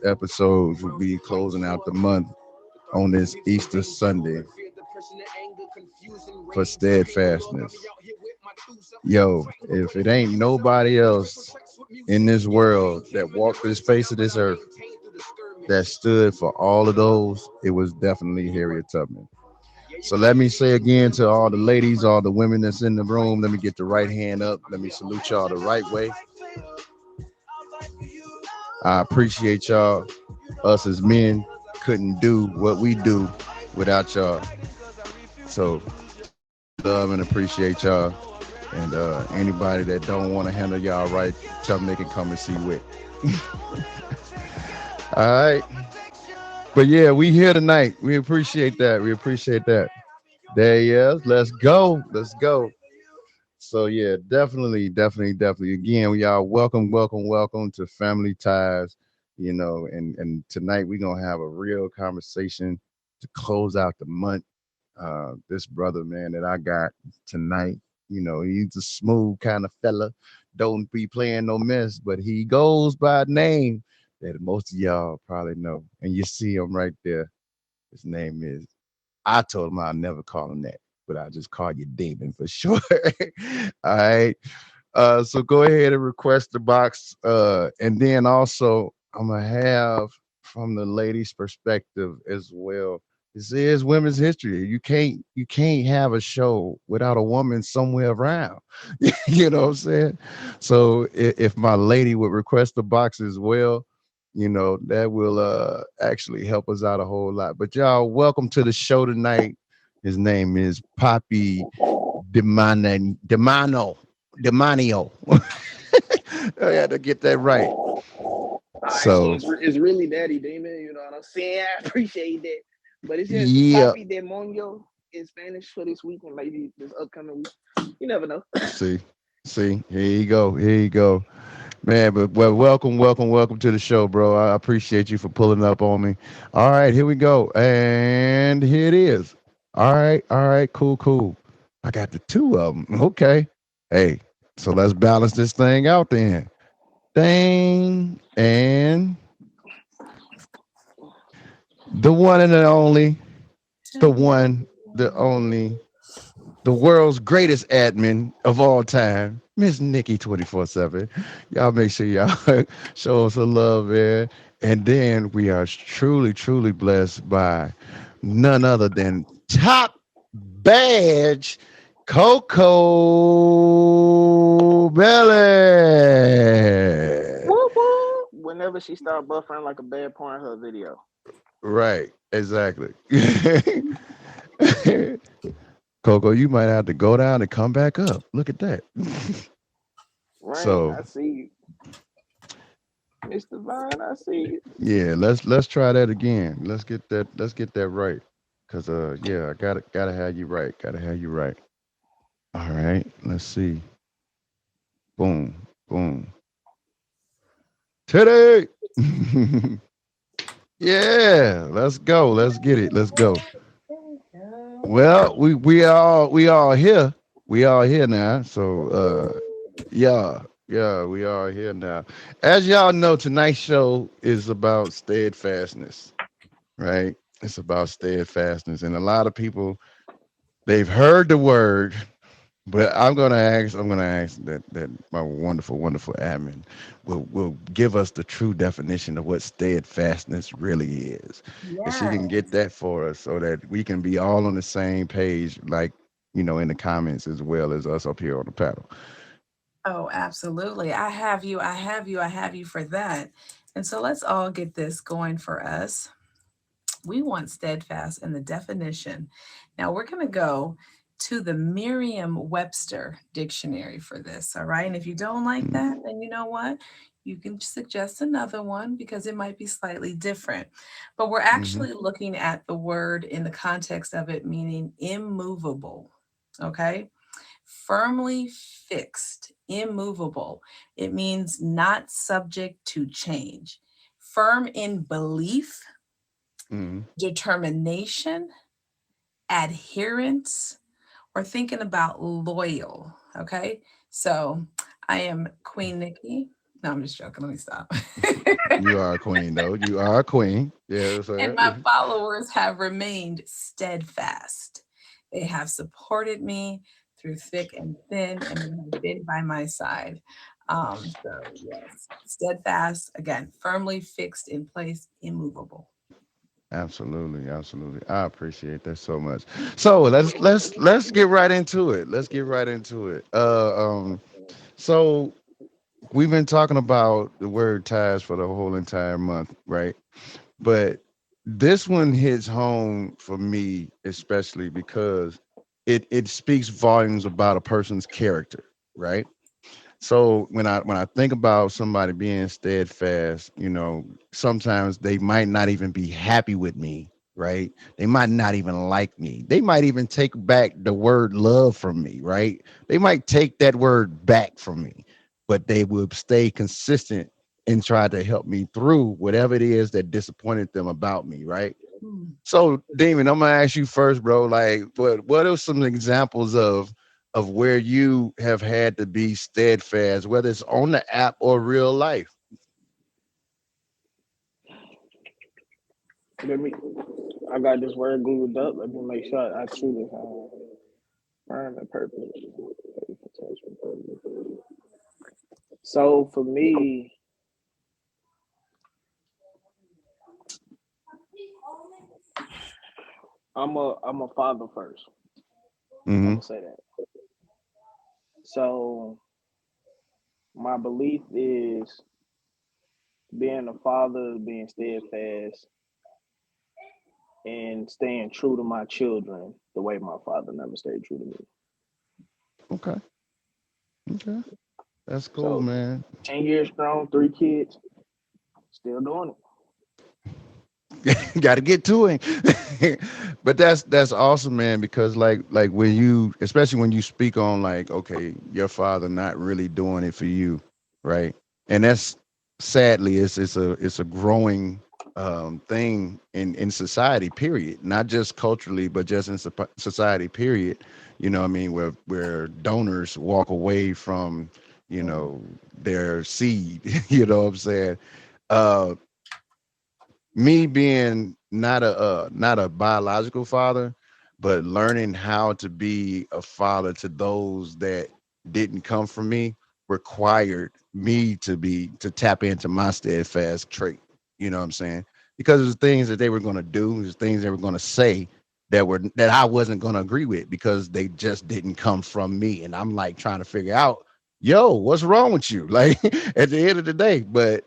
episodes will be closing out the month on this Easter Sunday for Steadfastness. Yo, if it ain't nobody else in this world that walked this face of this earth that stood for all of those, it was definitely Harriet Tubman. So let me say again to all the ladies, all the women that's in the room, let me get the right hand up. Let me salute y'all the right way. I appreciate y'all. Us as men couldn't do what we do without y'all. So love and appreciate y'all. And anybody that don't want to handle y'all right, tell them they can come and see Wick. All right. But yeah, we here tonight. We appreciate that. We appreciate that. There he is. Let's go. Let's go. So yeah, definitely. Again, we are welcome to Family Ties. And tonight we're gonna have a real conversation to close out the month. This brother, man, that I got tonight, he's a smooth kind of fella. Don't be playing no mess, but he goes by a name that most of y'all probably know. And you see him right there. His name is, I told him I'll never call him that, but I'll just call you Damon for sure. All right. So go ahead and request the box. And then also I'm gonna have from the ladies' perspective as well. This is women's history. You can't have a show without a woman somewhere around. You know what I'm saying? So if my lady would request the box as well, that will actually help us out a whole lot. But y'all, welcome to the show tonight. His name is Poppy Demano. Demonio. I had to get that right. All right, so So it's really Daddy Damon, you know what I'm saying? I appreciate that. But it's just yeah, Papi Demonio in Spanish for this week and maybe this upcoming week. You never know. see, here you go, man. But well, welcome to the show, bro. I appreciate you for pulling up on me. All right, here we go, and here it is. All right, cool. I got the two of them. Okay, hey, so let's balance this thing out then. Dang, and the one and the only, the one, the only, the world's greatest admin of all time, Miss Nikki 24/7. Y'all make sure y'all show us a love, man. And then we are truly blessed by none other than top badge Coco Belly. Whoop, whoop. Whenever she start buffering like a bad Pornhub video. Right, exactly. Coco, you might have to go down and come back up. Look at that. Rain, So I see you. Mr. Vine, I see you. yeah, let's try that again. Let's get that right. Cause yeah, I gotta have you right. Gotta have you right. All right, let's see. Boom, boom. Today. Yeah, let's go. Let's get it. Let's go. Well, we all here. We all here now. So yeah, we are here now. As y'all know, tonight's show is about steadfastness, right? It's about steadfastness. And a lot of people, they've heard the word, but I'm gonna ask that my wonderful admin will give us the true definition of what steadfastness really is. If she Yeah. can get that for us so that we can be all on the same page, like in the comments as well as us up here on the panel. Oh, absolutely. I have you. I have you. I have you for that. And so let's all get this going for us. We want steadfast in the definition. Now we're going to go to the Merriam Webster dictionary for this. All right. And if you don't like Mm, that, then you know what? You can suggest another one because it might be slightly different. But we're mhm, actually looking at the word in the context of it meaning immovable. Okay. Firmly fixed, immovable. It means not subject to change. Firm in belief, mhm. determination, adherence, or thinking about loyal. Okay. So I am Queen Nikki. No, I'm just joking. Let me stop. You are a queen, though. You are a queen. Yeah. And So, my followers have remained steadfast. They have supported me through thick and thin, and they have been by my side. So, yes, steadfast, again, firmly fixed in place, immovable. absolutely, absolutely. I appreciate that so much. So let's get right into it. Let's get right into it. So we've been talking about the word ties for the whole entire month, right? But this one hits home for me, especially because it speaks volumes about a person's character, right? So when I think about somebody being steadfast, sometimes they might not even be happy with me, right? They might not even like me. They might even take back the word love from me, right? They might take that word back from me, but they will stay consistent and try to help me through whatever it is that disappointed them about me, right? Hmm. So, Damon, I'm gonna ask you first, bro. Like, what are some examples of where you have had to be steadfast, whether it's on the app or real life? Let me. I got this word googled up. Let me make sure I truly firm and purpose. So for me, I'm a father first. I'm Hmm. gonna say that. So my belief is being a father, being steadfast, and staying true to my children the way my father never stayed true to me. Okay, okay, that's cool, So man. 10 years strong, 3 kids, still doing it. Got to get to it. But that's awesome, man, because like when you, especially when you speak on, like, okay, your father not really doing it for you, right? And that's, sadly, it's a growing thing in society, period, not just culturally but just in society, period. I mean, where donors walk away from, their seed. You know what I'm saying? uh Me being not a biological father, but learning how to be a father to those that didn't come from me required me to tap into my steadfast trait. You know what I'm saying? Because there's things that they were going to do, there's things they were going to say that I wasn't going to agree with because they just didn't come from me, and I'm like trying to figure out, yo, what's wrong with you? Like, at the end of the day. But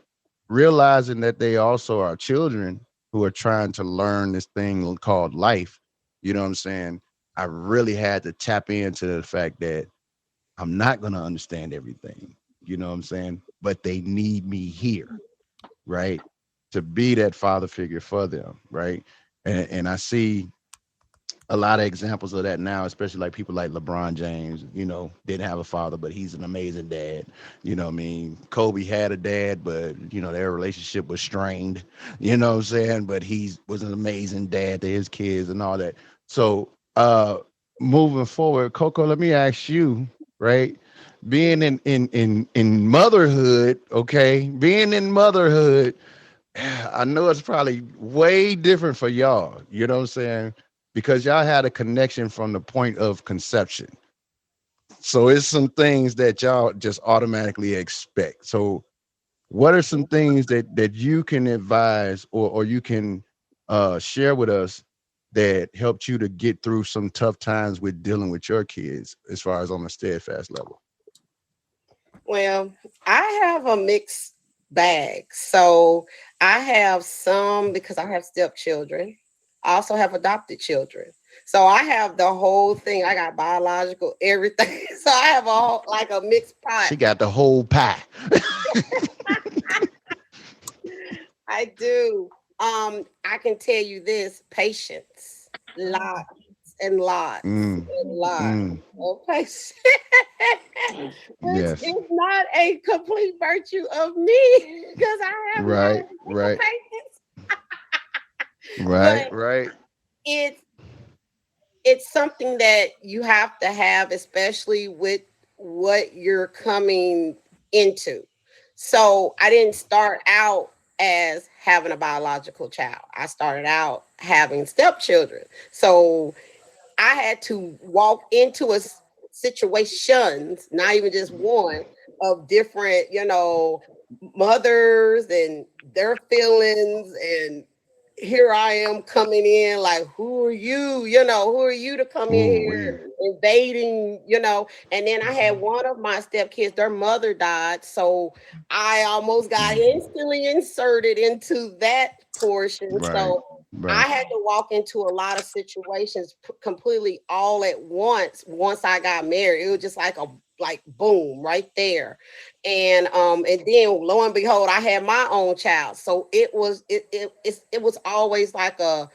realizing that they also are children who are trying to learn this thing called life, you know what I'm saying? I really had to tap into the fact that I'm not going to understand everything, you know what I'm saying? But they need me here, right? To be that father figure for them, right? And I see a lot of examples of that now, especially like people like LeBron James, didn't have a father, but he's an amazing dad. You know what I mean? Kobe had a dad, but their relationship was strained, you know what I'm saying? But he was an amazing dad to his kids and all that. So moving forward, Coco, let me ask you, right? Being in motherhood, okay? Being in motherhood, I know it's probably way different for y'all, you know what I'm saying? Because y'all had a connection from the point of conception. So it's some things that y'all just automatically expect. So what are some things that you can advise, or you can share with us that helped you to get through some tough times with dealing with your kids as far as on a steadfast level? Well, I have a mixed bag. So I have some because I have stepchildren. I also have adopted children. So I have the whole thing. I got biological, everything. So I have like a mixed pot. She got the whole pie. I do. I can tell you this: patience, lots and lots Mm, and lots mm, of patience. yes. It's not a complete virtue of me because I have not Right, a lick of right, patience, right, but right. it's it's something that you have to have, especially with what you're coming into. So I didn't start out. as having a biological child. I started out having stepchildren. So I had to walk into situations, not even just one, of different, mothers and their feelings. And here I am coming in like, who are you? Who are you to come in Ooh, here we. invading, And then I had one of my stepkids, their mother died. So I almost got instantly inserted into that portion. Right, So right. I had to walk into a lot of situations completely all at once I got married. It was just like a like boom right there. And then lo and behold, I had my own child. So it was always like a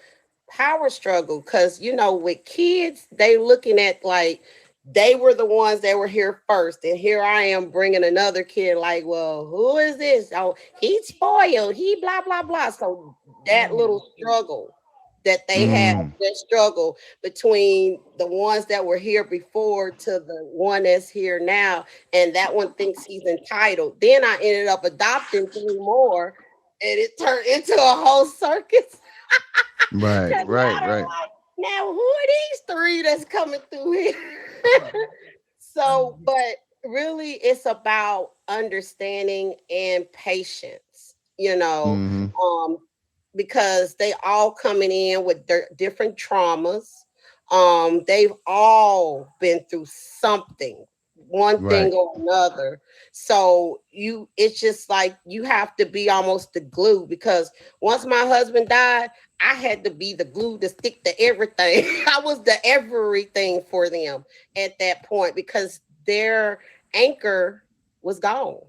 power struggle because with kids they looking at like they were the ones that were here first, and here I am bringing another kid like, well, who is this? Oh, he's spoiled, he blah blah blah. So that little struggle that they had, Mm, that struggle between the ones that were here before to the one that's here now, and that one thinks he's entitled. Then I ended up adopting three more, and it turned into a whole circus. right, Cause right, now they're right. like, now who are these three that's coming through here? So, but really, it's about understanding and patience, Mm-hmm. um, because they all coming in with their different traumas. They've all been through something, one thing Right. or another. So it's just like you have to be almost the glue, because once my husband died, I had to be the glue to stick to everything. I was the everything for them at that point because their anchor was gone.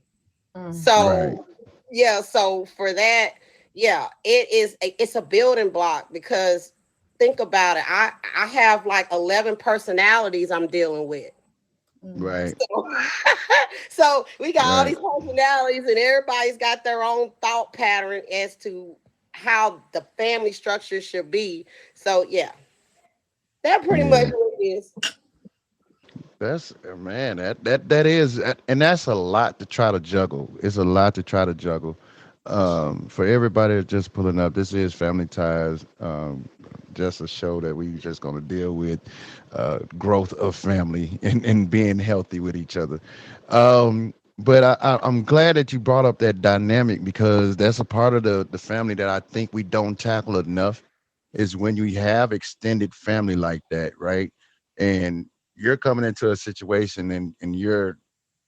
Mm. Right. So yeah, so for that, yeah, it's a building block because think about it. I have like 11 personalities I'm dealing with. Mm. Right. So, so we got all Right. these personalities, and everybody's got their own thought pattern as to how the family structure should be. So yeah, that pretty much Yeah. what it is. That's man. That is, and that's a lot to try to juggle. It's a lot to try to juggle. For everybody that's just pulling up, this is Family Ties. Just a show that we just going to deal with growth of family and being healthy with each other. But I'm glad that you brought up that dynamic because that's a part of the family that I think we don't tackle enough. Is when you have extended family like that, right? And you're coming into a situation and you're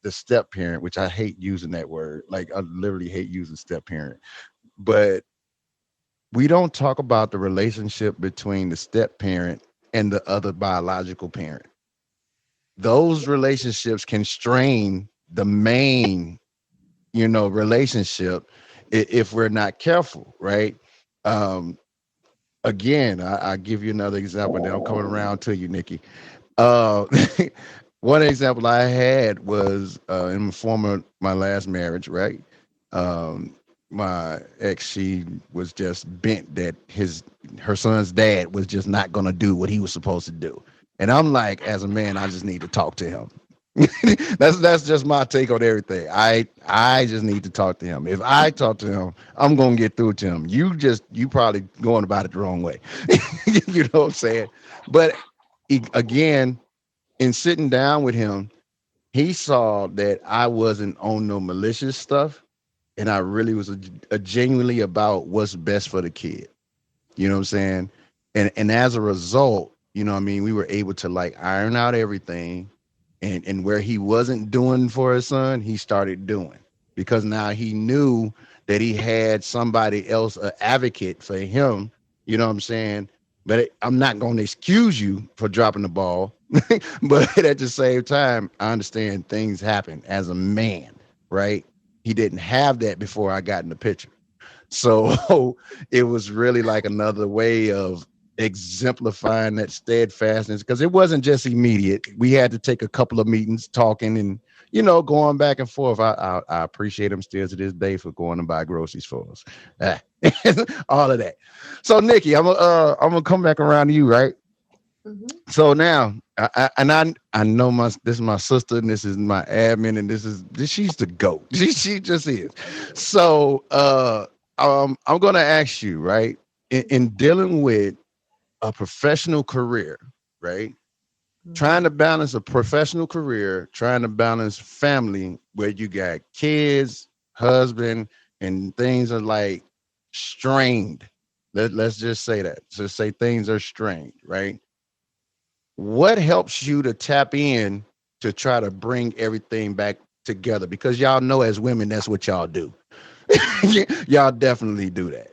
the step parent, which I hate using that word. Like I literally hate using step parent. But we don't talk about the relationship between the step parent and the other biological parent. Those relationships can strain the main, relationship if we're not careful, right? Um, Again, I give you another example. Then I'm coming around to you, Nikki. Uh, One example I had was in my last marriage, right? Um, my ex, she was just bent that her son's dad was just not gonna do what he was supposed to do, and I'm like, as a man, I just need to talk to him. That's just my take on everything. I just need to talk to him. If I talk to him, I'm gonna get through to him. You probably going about it the wrong way. You know what I'm saying? But again, in sitting down with him, he saw that I wasn't on no malicious stuff, and I really was a genuinely about what's best for the kid. You know what I'm saying? And as a result, what I mean, we were able to like iron out everything, and where he wasn't doing for his son, he started doing because now he knew that he had somebody else, an advocate for him. You know what I'm saying? But I'm not going to excuse you for dropping the ball, but at the same time, I understand things happen as a man, right? He didn't have that before I got in the picture. So it was really like another way of exemplifying that steadfastness because it wasn't just immediate. We had to take a couple of meetings talking and going back and forth. I appreciate him still to this day for going to buy groceries for us. Ah, all of that. So Nikki, I'm gonna come back around to you, right? Mhm. So now, I know this is my sister, and this is my admin, and this she's the goat. She just is. So I'm gonna ask you, right? In dealing with a professional career, right? Mhm. Trying to balance a professional career, trying to balance family where you got kids, husband, and things are like strained. Let's just say that. Just say things are strained, right? What helps you to tap in to try to bring everything back together? Because y'all know as women, that's what y'all do. Y'all definitely do that.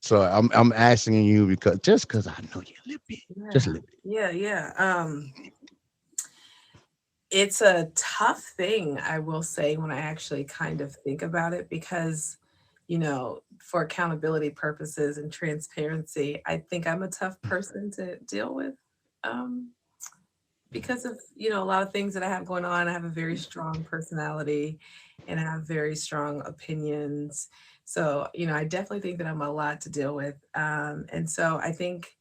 So I'm asking you because I know you a little bit, just a Yeah. little bit. Yeah, yeah. It's a tough thing, I will say, when I actually kind of think about it, because, for accountability purposes and transparency, I think I'm a tough person to deal with. Um, because of, a lot of things that I have going on. I have a very strong personality and I have very strong opinions. So, I definitely think that I'm a lot to deal with. And so I think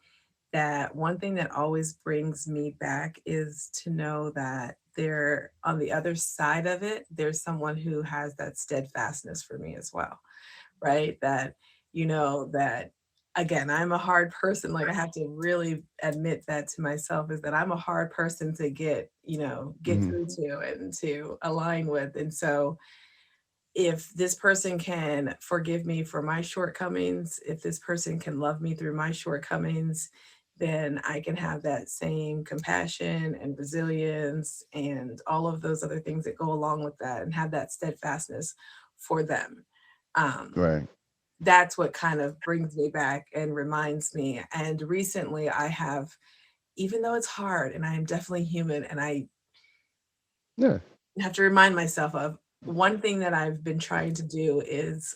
that one thing that always brings me back is to know that there, on the other side of it, there's someone who has that steadfastness for me as well, right? That again, I'm a hard person. Like, I have to really admit that to myself, is that I'm a hard person to get Mhm. through to and to align with. And so if this person can forgive me for my shortcomings, if this person can love me through my shortcomings, then I can have that same compassion and resilience and all of those other things that go along with that, and have that steadfastness for them. Um, Right. that's what kind of brings me back and reminds me. And recently, I have, even though it's hard and I am definitely human, and I Yeah. have to remind myself of one thing that I've been trying to do is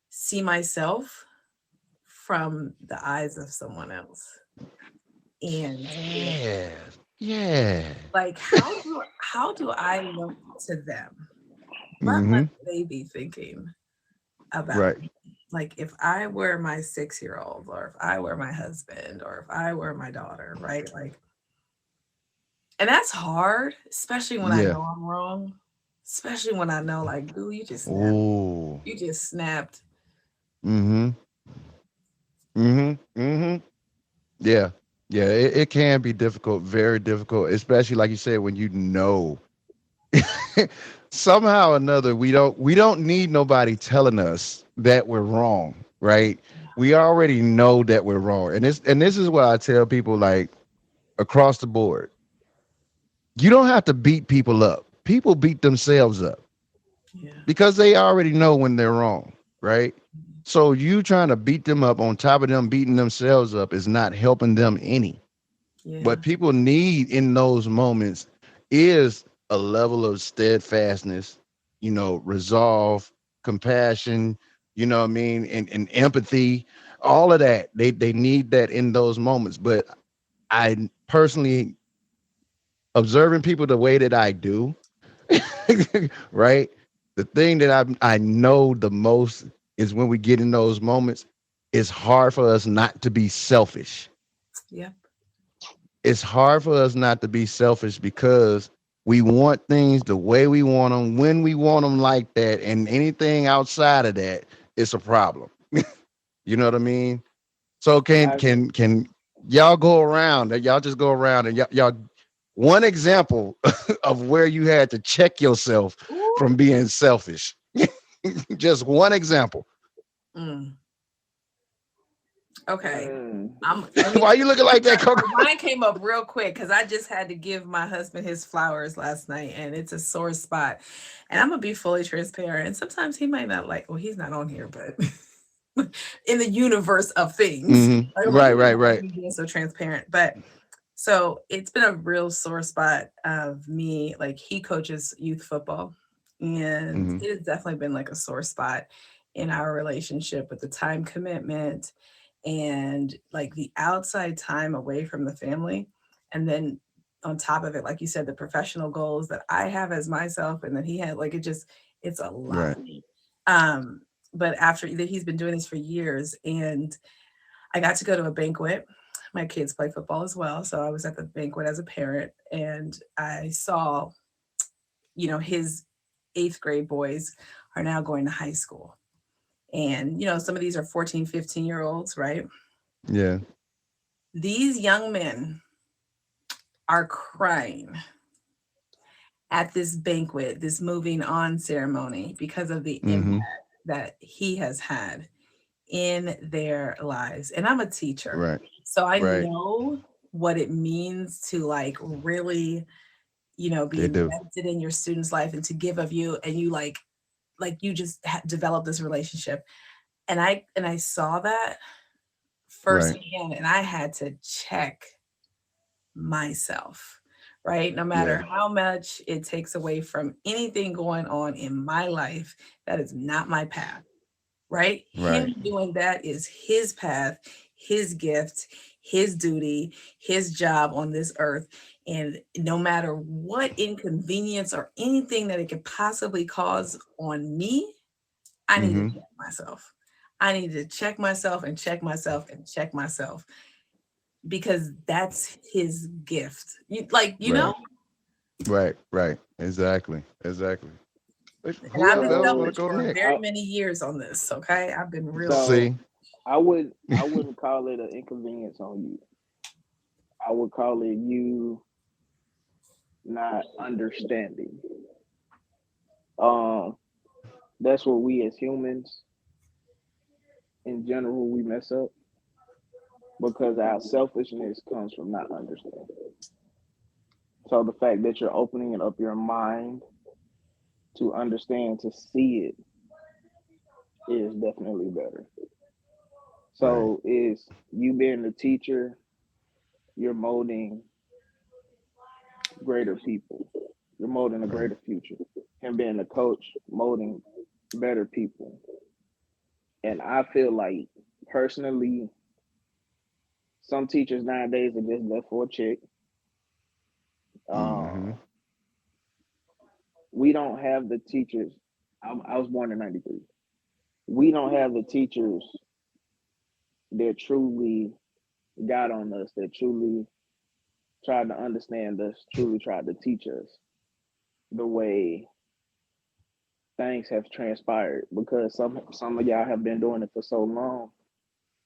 see myself from the eyes of someone else. And Yes. Yeah. like, how do I look to them? What Mm-hmm. must they be thinking about Right. me? Like, if I were my 6-year old, or if I were my husband, or if I were my daughter, right? Like, and that's hard, especially when I Yeah. know I'm wrong, especially when I know, like, ooh, you just snapped. Oh. You just snapped. Mm-hmm. Mm-hmm. Mm-hmm. Yeah. Yeah. It can be difficult, very difficult, especially like you said, when you know somehow or another we don't need nobody telling us that we're wrong, right? We already know that we're wrong. And this is why I tell people, like, across the board, you don't have to beat people up. People beat themselves up Yeah. because they already know when they're wrong, right? So you trying to beat them up on top of them beating themselves up is not helping them any. Yeah. What people need in those moments is a level of steadfastness, resolve, compassion, what I mean, and empathy, all of that. They need that in those moments. But I personally, observing people the way that I do, right? The thing that I know the most is when we get in those moments, it's hard for us not to be selfish. Yep. It's hard for us not to be selfish because we want things the way we want them, when we want them, like that, and anything outside of that is a problem. You know what I mean? So can I can can y'all go around? Y'all just go around and y'all one example of where you had to check yourself Ooh. from being selfish. Just one example. Mm. Okay. mm, Let me Why you looking like that, Coco? mine came up real quick because I just had to give my husband his flowers last night, and it's a sore spot. And I'm gonna be fully transparent. And sometimes he might not like, well, he's not on here, but in the universe of things, like, I'm like, Right, he might right, not like right. me being so transparent. But so it's been a real sore spot of me. Like, he coaches youth football, and Hmm. it has definitely been like a sore spot in our relationship, with the time commitment and like the outside time away from the family. And then on top of it, like you said, the professional goals that I have as myself and that he had, like, it's a lot. Right. Um, but after that, he's been doing this for years, and I got to go to a banquet. My kids play football as well. So I was at the banquet as a parent, and I saw, his eighth grade boys are now going to high school. And, some of these are 14, 15-year-olds, right? Yeah. These young men are crying at this banquet, this moving on ceremony, because of the impact Mm-hmm. that he has had in their lives. And I'm a teacher, Right. so I Right. know what it means to like really, be They do. invested in your student's life and to give of you, and you like you just develop this relationship. And I saw that Right. firsthand, and I had to check myself, right? No Yeah. matter how much it takes away from anything going on in my life, that is not my path, right? Right. Him doing that is his path, his gift, his duty, his job on this earth. And no matter what inconvenience or anything that it could possibly cause on me, I need to Mm-hmm. check myself. I need to check myself and check myself and check myself, because that's his gift. Right. Right. Right. Exactly. Exactly. And Who I've else been else want So to selfish go for next? very many years on this. Okay. I've been real selfish. so See. I wouldn't call it an inconvenience on you. I would call it you not understanding. Um, that's what we as humans in general we mess up because our selfishness comes from not understanding. So the fact that you're opening up your mind to understand, to see it, is definitely better. Right. So is you being the teacher, you're molding greater people. You're molding a Right. greater future. Him being a coach, molding better people. And I feel like personally, some teachers nowadays are just there for a check. Mm-hmm. Uh, we don't have the teachers. I was born in '93. We don't have the teachers that truly got on us, that truly tried to understand us, truly tried to teach us the way things have transpired. Because some of y'all have been doing it for so long,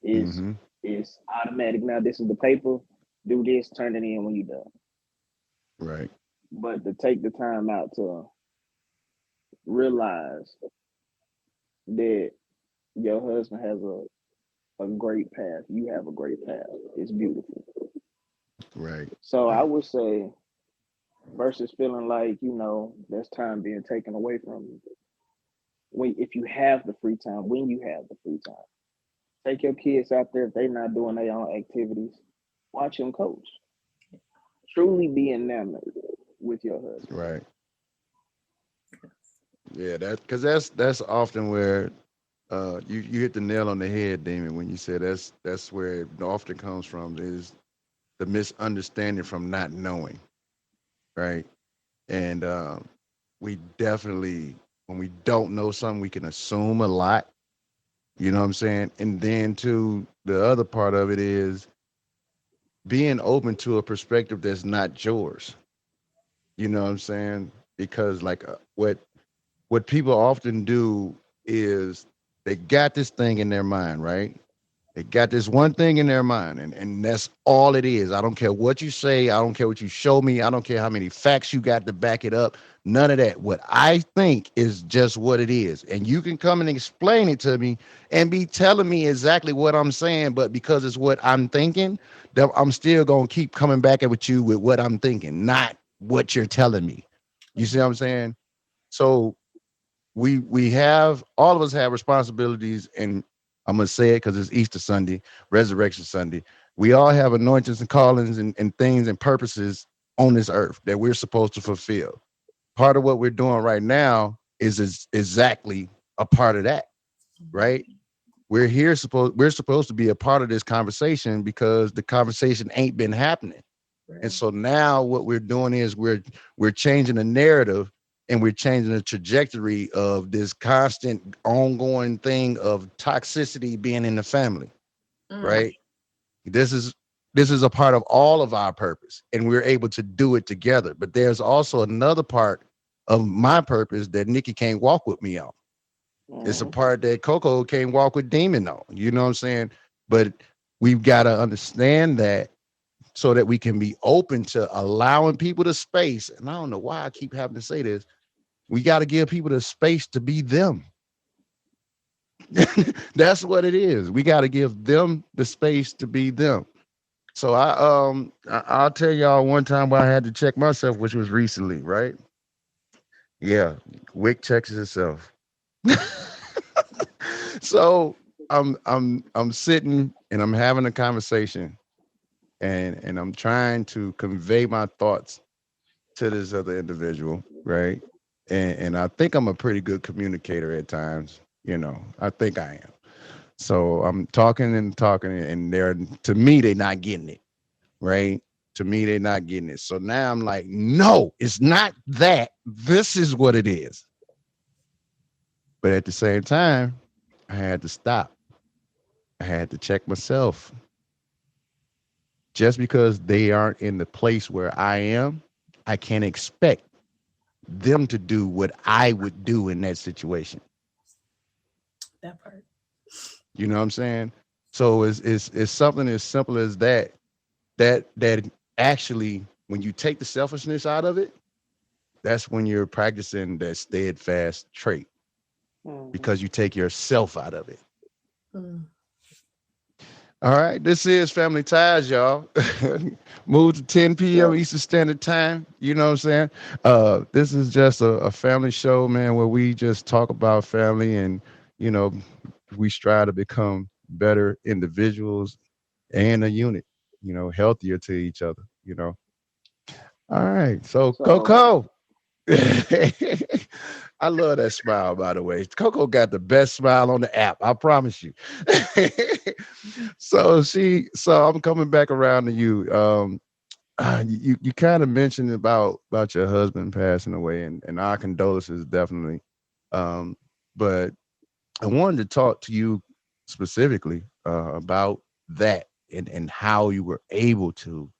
is Mm-hmm. is automatic. Now this is the paper. Do this, turn it in when you're done. Right. But to take the time out to realize that your husband has a great path, you have a great path. It's beautiful. Right. So I Right. would say versus feeling like, there's time being taken away from you. When if you have the free time, when you have the free time, take your kids out there if they're not doing their own activities. Watch them coach. Truly be enamored with your husband. Right. Yeah. That's often where you hit the nail on the head, Damon, when you said that's where it often comes from is the misunderstanding from not knowing, right? And we definitely, when we don't know something, we can assume a lot. You know what I'm saying? And then to the other part of it is being open to a perspective that's not yours. You know what I'm saying? Because like what people often do is they got this thing in their mind, right? They got this one thing in their mind, and that's all it is. I don't care what you say. I don't care what you show me. I don't care how many facts you got to back it up. None of that. What I think is just what it is. And you can come and explain it to me and be telling me exactly what I'm saying, but because it's what I'm thinking, that I'm still gonna keep coming back at with you with what I'm thinking, not what you're telling me. You see what I'm saying? So we have all of us have responsibilities, and I'm gonna say it because it's Easter Sunday, Resurrection Sunday. We all have anointings and callings and things and purposes on this earth that we're supposed to fulfill. Part of what we're doing right now is exactly a part of that, right? We're supposed to be a part of this conversation because the conversation ain't been happening. And Right. so now what we're doing is we're changing the narrative and we're changing the trajectory of this constant ongoing thing of toxicity being in the family, Mm. right? This is this is a part of all of our purpose and we're able to do it together. But there's also another part of my purpose that Nikki can't walk with me on. It's a Mm-hmm. part that Coco can't walk with Demon on. You know what I'm saying? But we've got to understand that so that we can be open to allowing people the space. And I don't know why I keep having to say this. We got to give people the space to be them. That's what it is. We got to give them the space to be them. So I'll tell y'all one time where I had to check myself, which was recently, right? Yeah, WIC checks itself. So I'm sitting and I'm having a conversation and I'm trying to convey my thoughts to this other individual, right? And I think I'm a pretty good communicator at times, I think I am. So I'm talking and talking, and they're to me, they're not getting it, right? To me, they're not getting it. So now I'm like, no, it's not that. This is what it is. But at the same time, I had to stop. I had to check myself. Just because they aren't in the place where I am, I can't expect them to do what I would do in that situation. That part. You know what I'm saying? So it's something as simple as that. That actually, when you take the selfishness out of it, that's when you're practicing that steadfast trait Mm-hmm. because you take yourself out of it. Mm. All right, this is Family Ties, y'all. Move to 10 p.m. Yep. Eastern Standard Time. You know what I'm saying? This is just a family show, man, where we just talk about family and, you know, we strive to become better individuals and a unit, healthier to each other, All right, so So Coco. I love that smile, by the way. Coco got the best smile on the app. I promise you. So I'm coming back around to you. You kind of mentioned about your husband passing away, and our condolences definitely. Um, but I wanted to talk to you specifically about that and how you were able to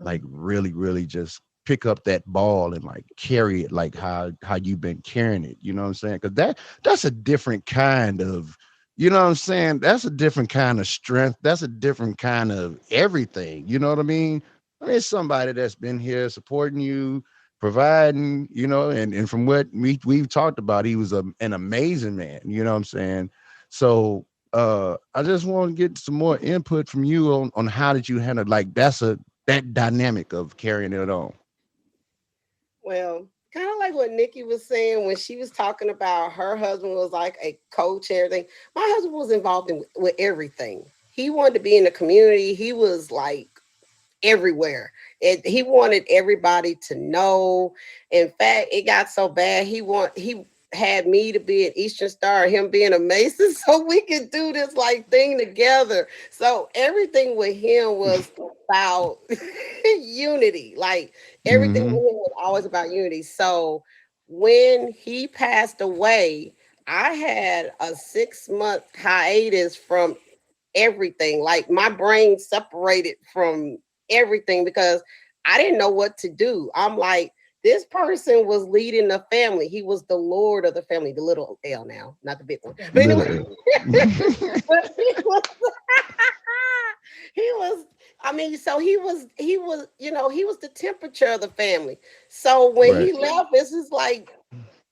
like Mm. really really just pick up that ball and like carry it like how you've been carrying it, you know what I'm saying? Because that's a different kind of, you know what I'm saying, that's a different kind of strength, that's a different kind of everything, you know what I mean? I mean, it's somebody that's been here supporting you, providing, and from what we've talked about, he was an amazing man, you know what I'm saying? So I just want to get some more input from you on how did you handle like that dynamic of carrying it on. Well, kind of like what Nikki was saying when she was talking about her husband was like a coach, everything. My husband was involved with everything. He wanted to be in the community. He was like everywhere. He wanted everybody to know. In fact, it got so bad he had me to be an Eastern Star, him being a Mason, so we could do this like thing together. So everything with him was about unity. Like everything with Mm-hmm. him was always about unity. So when he passed away, I had a 6 month hiatus from everything. Like my brain separated from everything because I didn't know what to do. I'm like, this person was leading the family. He was the Lord of the family, the little L now, not the big one. Yeah. But Little anyway, L. but he was, I mean, so he was the temperature of the family. So when Right. he left, this is like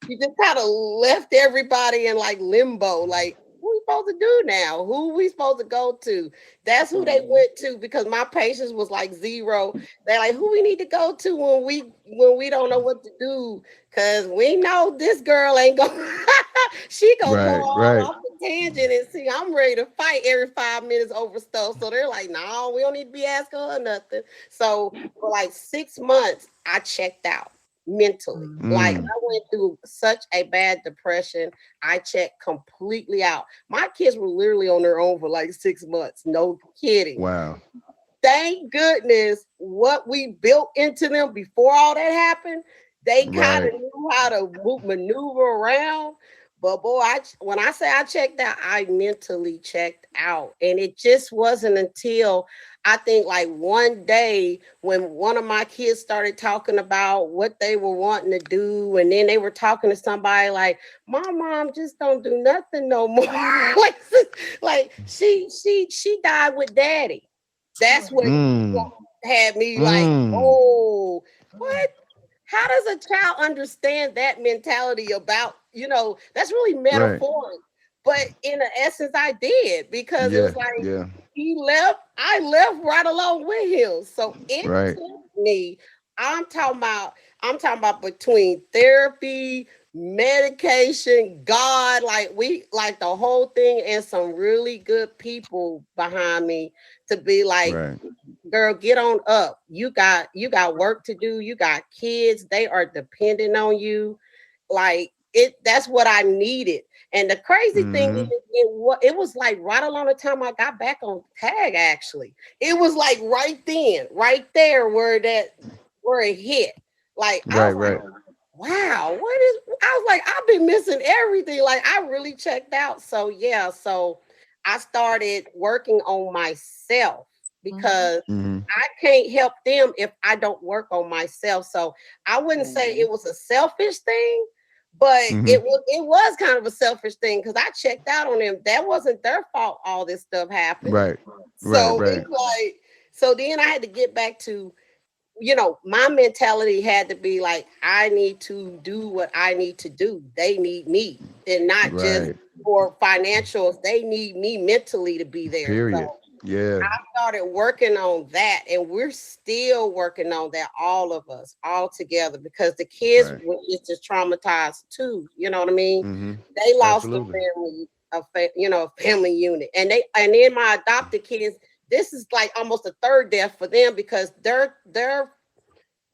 you just kind of left everybody in like limbo. Like, who we supposed to do now? Who we supposed to go to? That's who they mm-hmm. went to because my patience was like zero. They're like, who we need to go to when we don't know what to do? Cause we know this girl ain't gonna she gonna go Right. all Right. off the tangent and see I'm ready to fight every 5 minutes over stuff. So they're like, no, we don't need to be asking her nothing. So for like 6 months, I checked out mentally. Mm. Like Mm. I went through such a bad depression. I checked completely out. My kids were literally on their own for like 6 months. No kidding. Wow. Thank goodness what we built into them before all that happened, they kind Right. of knew how to maneuver around. But boy, when I say I checked out, I mentally checked out. And it just wasn't until I think like one day when one of my kids started talking about what they were wanting to do, and then they were talking to somebody like, my mom just don't do nothing no more. like she died with daddy. That's what Mm. had me like, Mm. oh, what? How does a child understand that mentality about, that's really Right. metaphoric. But in the essence, I did because it Yeah. was like Yeah. he left, I left right along with him. So it Right. took me, I'm talking about, I'm talking about between therapy, medication, God, like the whole thing, and some really good people behind me to be like, Right. girl, get on up. You got work to do. You got kids. They are depending on you. Like that's what I needed. And the crazy thing is, Mm-hmm. it was like right along the time I got back on tag. Actually, it was like right then, right there, where it hit. Like I Right. was like, Right. wow, what is? I was like, I've been missing everything. Like I really checked out. So yeah, so I started working on myself because Mm-hmm. I can't help them if I don't work on myself. So I wouldn't say Mhm. it was a selfish thing, but Mm-hmm. it was kind of a selfish thing because I checked out on them. That wasn't their fault. All this stuff happened. Right. Right. So Right. it's like, so then I had to get back to, my mentality had to be like, I need to do what I need to do. They need me, and not just Right. for financials. They need me mentally to be there. So Period. Yeah. started working on that, and we're still working on that, all of us, all together, because the kids Right. were just traumatized too. You know what I mean? Mm-hmm. They lost a Absolutely. family, a family unit, and then my adopted kids. This is like almost a third death for them because their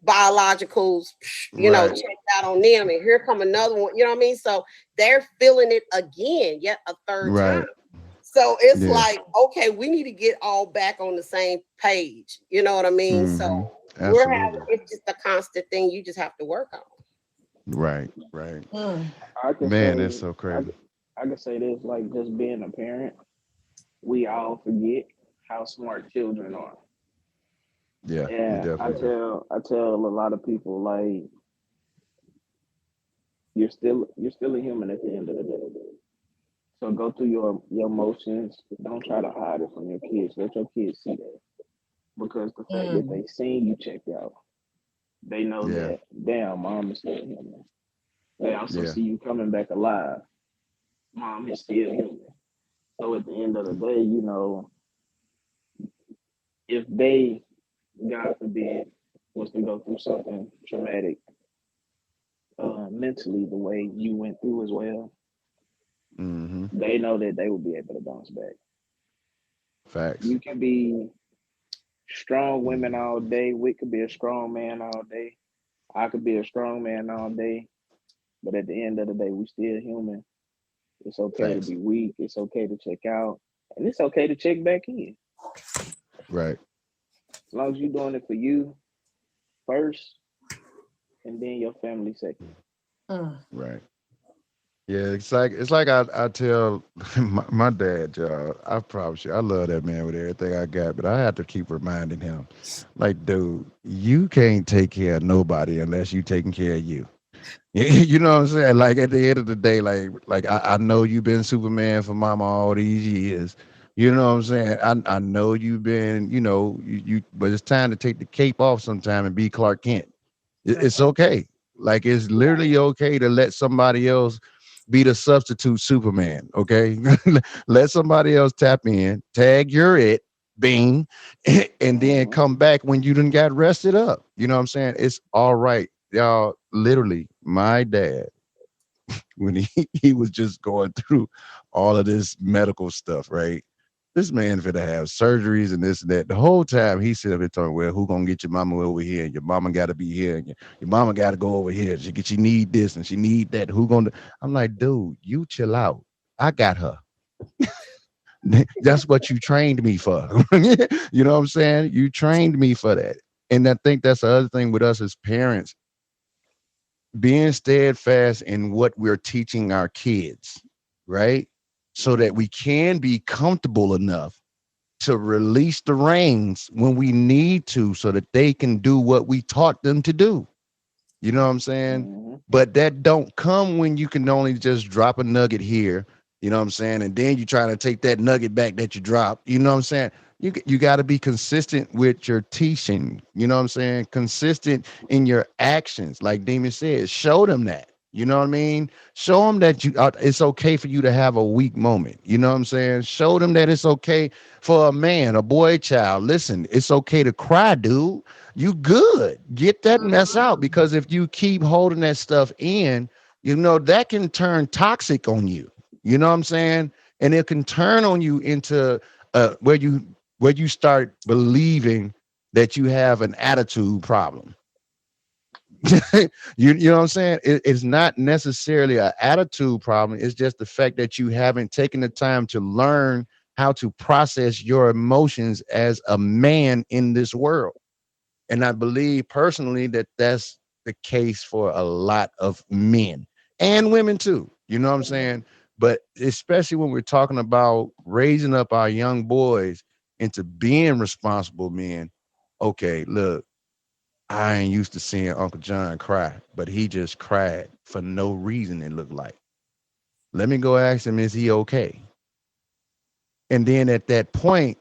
biologicals, Right. checked out on them, and here come another one. You know what I mean? So they're feeling it again, yet a third time. Right. So it's Yeah. like, okay, we need to get all back on the same page. You know what I mean? So Mm-hmm. we're having, Absolutely. it's just a constant thing you just have to work on. Right. Right. Mm. I can Man, that's say so I, crazy. I can say this, like just being a parent, we all forget how smart children are. Yeah, we And I definitely do. tell I tell a lot of people like you're still a human at the end of the day. So go through your emotions. Don't try to hide it from your kids. Let your kids see that. Because the fact that Mm. they seen you checked out, they know Yeah. that damn mom is still human. They also Yeah. see you coming back alive. Mom is still human. So at the end of the day, if they, God forbid, was to go through something traumatic mentally the way you went through as well, Mm-hmm. they know that they will be able to bounce back. Facts. You can be strong women all day. We could be a strong man all day. I could be a strong man all day. But at the end of the day, we still human. It's okay to Facts. be weak. It's okay to check out. And it's okay to check back in. Right. As long as you're doing it for you first and then your family second. Mm. Right. Yeah, it's like I tell my dad, y'all. I promise you, I love that man with everything I got, but I have to keep reminding him, like, dude, you can't take care of nobody unless you taking care of you. You know what I'm saying? Like at the end of the day, like I know you've been Superman for mama all these years. You know what I'm saying? I know you've been, but it's time to take the cape off sometime and be Clark Kent. It's okay. Like it's literally okay to let somebody else be the substitute Superman. Okay, let somebody else tap in, tag you're it, bing, and then Mm-hmm. come back when you done got rested up. You know what I'm saying? It's all right, y'all. Literally, my dad when he was just going through all of this medical stuff, right? This man finna have surgeries and this and that. The whole time he said up there talking, well, who gonna get your mama over here? And your mama gotta be here, and your mama gotta go over here. She need this and she need that. Who gonna I'm like, dude, you chill out. I got her. That's what you trained me for. You know what I'm saying? You trained me for that. And I think that's the other thing with us as parents. being steadfast in what we're teaching our kids, right? So that Mm-hmm. we can be comfortable enough to release the reins when we need to so that they can do what we taught them to do. You know what I'm saying? Mm-hmm. But that don't come when you can only just drop a nugget here, you know what I'm saying? And then you trying to take that nugget back that you dropped. You know what I'm saying? You got to be consistent with your teaching. You know what I'm saying? Consistent in your actions. Like Demon said, show them that. You know what I mean? Show them that it's okay for you to have a weak moment. You know what I'm saying? Show them that it's okay for a man, a boy, child. Listen, it's okay to cry, dude. You good. Get that mess out, because if you keep holding that stuff in, that can turn toxic on you. You know what I'm saying? And it can turn on you into where you start believing that you have an attitude problem. You know what I'm saying? It's not necessarily an attitude problem. It's just the fact that you haven't taken the time to learn how to process your emotions as a man in this world. And I believe personally that that's the case for a lot of men and women too. You know what I'm saying? But especially when we're talking about raising up our young boys into being responsible men. Okay, look, I ain't used to seeing Uncle John cry, but he just cried for no reason, it looked like. Let me go ask him, is he okay? And then at that point,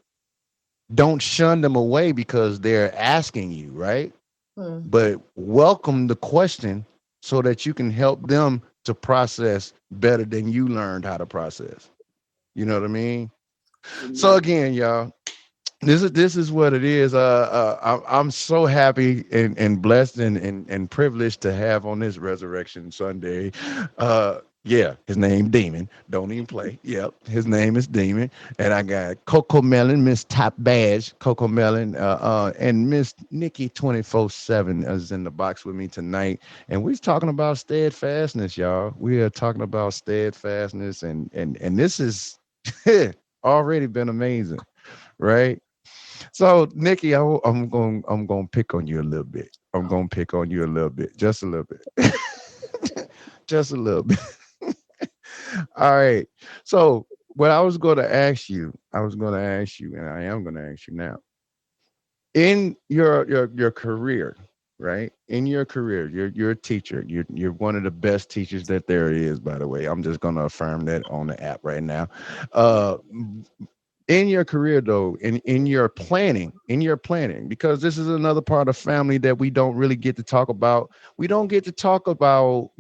don't shun them away because they're asking you, right? Hmm. But welcome the question so that you can help them to process better than you learned how to process. You know what I mean? So Amen. again, y'all, this is what it is. I'm so happy and blessed and privileged to have on this Resurrection Sunday. Yeah, his name Demon. Don't even play. Yep, his name is Demon. And I got Coco Melon, Miss Top Badge, Coco Melon, and Miss Nikki 24/7 is in the box with me tonight. And we're talking about steadfastness, y'all. We are talking about steadfastness, and this is already been amazing, right? So, Nikki, I'm going to pick on you a little bit. I'm going to pick on you a little bit, just a little bit, just a little bit. All right. So, what I was going to ask you, and I am going to ask you now. In your career, right? In your career, you're a teacher. You're one of the best teachers that there is. By the way, I'm just going to affirm that on the app right now. Uh, in your career though, in your planning, because this is another part of family that we don't really get to talk about. We don't get to talk about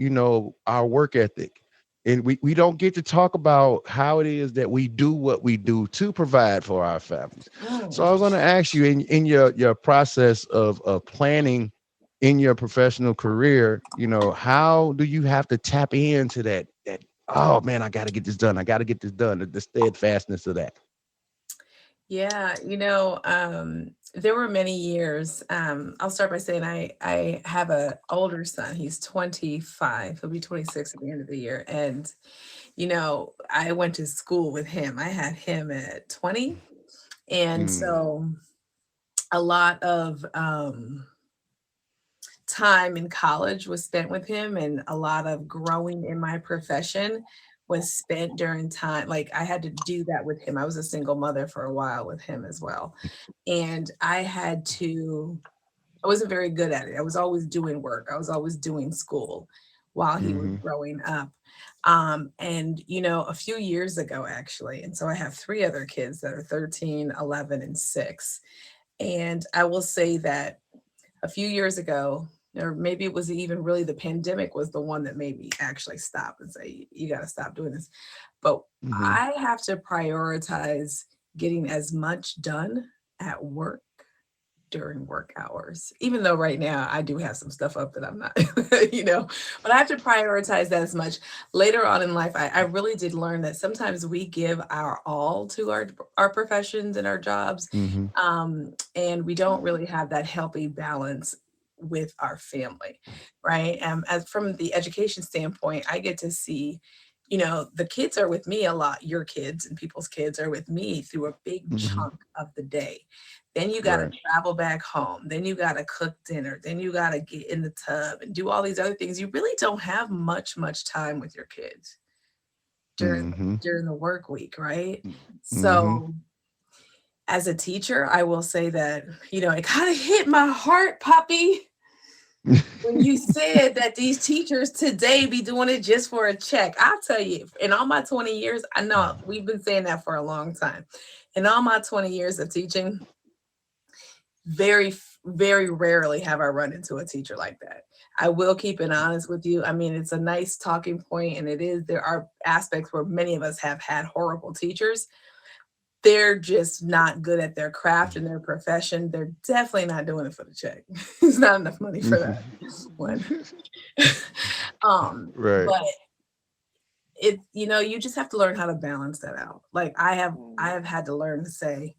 our work ethic, and we don't get to talk about how it is that we do what we do to provide for our families. So I was going to ask you, in your process of planning in your professional career, how do you have to tap into that, oh man, I got to get this done, I got to get this done, the steadfastness of that. Yeah, there were many years. I'll start by saying I have a older son. He's 25. He'll be 26 at the end of the year. And I went to school with him. I had him at 20. And Mm, so a lot of time in college was spent with him, and a lot of growing in my profession was spent during time. Like I had to do that with him. I was a single mother for a while with him as well. And I wasn't very good at it. I was always doing work. I was always doing school while he was mhm, growing up. And a few years ago actually, and so I have three other kids that are 13, 11, and 6. And I will say that a few years ago, or maybe it was even really the pandemic was the one that made me actually stop and say, you got to stop doing this. But mhm, I have to prioritize getting as much done at work during work hours, even though right now I do have some stuff up that I'm not, but I have to prioritize that as much. Later on in life, I really did learn that sometimes we give our all to our professions and our jobs, mhm, and we don't really have that healthy balance with our family, right? As from the education standpoint, I get to see the kids are with me a lot. Your kids and people's kids are with me through a big Hmm. chunk of the day. Then you got to Right. travel back home. Then you got to cook dinner. Then you got to get in the tub and do all these other things. You really don't have much time with your kids during Hmm. during the work week, right? Hmm. So as a teacher, I will say that, it kind of hit my heart, Poppy, when you said that these teachers today be doing it just for a check. I'll tell you, in all my 20 years, I know we've been saying that for a long time. In all my 20 years of teaching, very rarely have I run into a teacher like that. I will keep it honest with you. I mean, it's a nice talking point, and there are aspects where many of us have had horrible teachers. They're just not good at their craft and their profession. They're definitely not doing it for the check. There's not enough money for that one. Right. But you just have to learn how to balance that out. Like I have had to learn to say,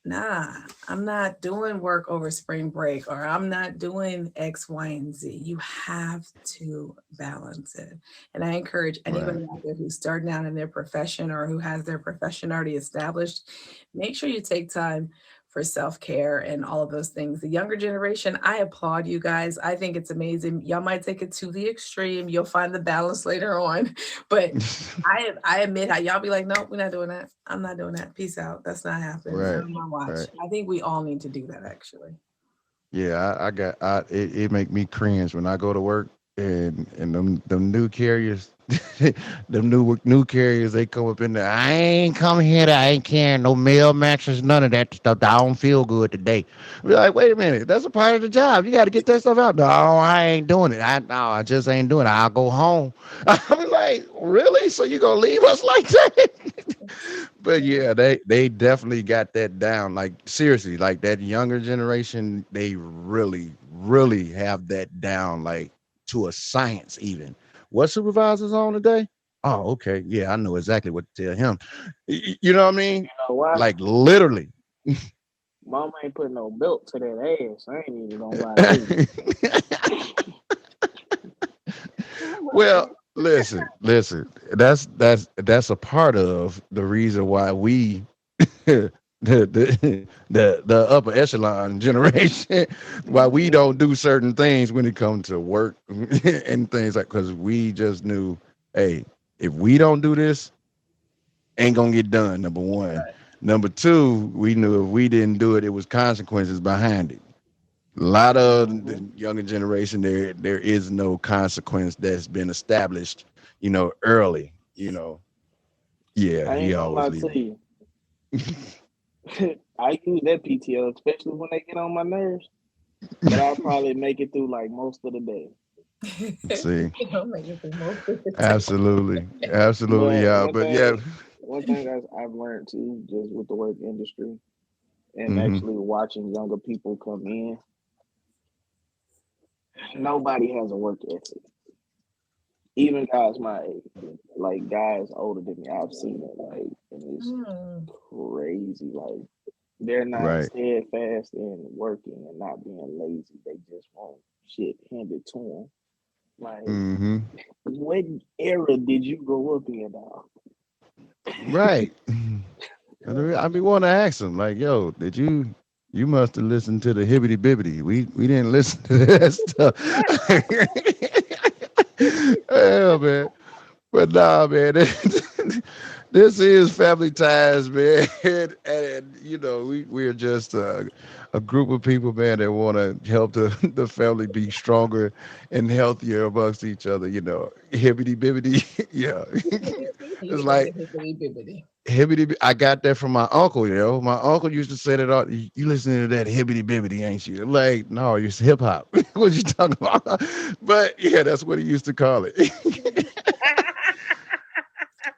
nah, I'm not doing work over spring break, or I'm not doing X, Y, and Z. You have to balance it. And I encourage Right. anybody out there who's starting out in their profession or who has their profession already established, make sure you take time for self-care and all of those things. The younger generation, I applaud you guys. I think it's amazing. Y'all might take it to the extreme. You'll find the balance later on. But I admit how y'all be like, nope, we're not doing that. I'm not doing that. Peace out. That's not happening. Not Right. on my watch. Right. I think we all need to do that actually. Yeah, it make me cringe when I go to work and them new carriers, them new carriers, they come up in there. I ain't come here I ain't carrying no mail mattress, none of that stuff. I don't feel good today. We're like, wait a minute, that's a part of the job. You got to get that stuff out. No, I ain't doing it. I just ain't doing it. I'll go home. I'm like, really? So you gonna leave us like that? But yeah, they definitely got that down. Like seriously, like that younger generation, they really have that down, like to a science. Even what supervisor's on today? Oh, okay, yeah, I know exactly what to tell him. You know what I mean? You know why? Like literally. Mama ain't putting no belt to that ass. I ain't even gonna lie to you. Well, listen. That's a part of the reason why we the upper echelon generation why we Mhm. don't do certain things when it comes to work and things like because we just knew, hey, if we don't do this, ain't gonna get done. Number one. Number two, we knew if we didn't do it, it was consequences behind it. A lot of Mhm. the younger generation, there is no consequence that's been established, early. Yeah, I he ain't gonna always lie leave to me. you. I use that PTO, especially when they get on my nerves. But I'll probably make it through like most of the day. See, You don't make it through most of the day. absolutely, absolutely, But yeah. But yeah, one thing I've learned too, just with the work industry and hmm actually watching younger people come in, nobody has a work ethic. Even guys my age, like guys older than me, I've seen it. Like, and it's Hmm. crazy. Like, they're not right. steadfast in working and not being lazy. They just want shit handed to them. Like, hmm what era did you grow up in, dog? Right. I be want to ask him, like, yo, did you? You must have listened to the hibbity bibbity. We didn't listen to that stuff. Yeah, man. But nah, man, this is family ties, man, and we're just a group of people, man, that want to help the family be stronger and healthier amongst each other. Hibbity bibbity, yeah. It's You said like the hippity bibbity. hibbity. I got that from my uncle. My uncle used to say that all. You listening to that hibbity bibbity, ain't you? Like, no, it's hip hop. What you talking about? But yeah, that's what he used to call it.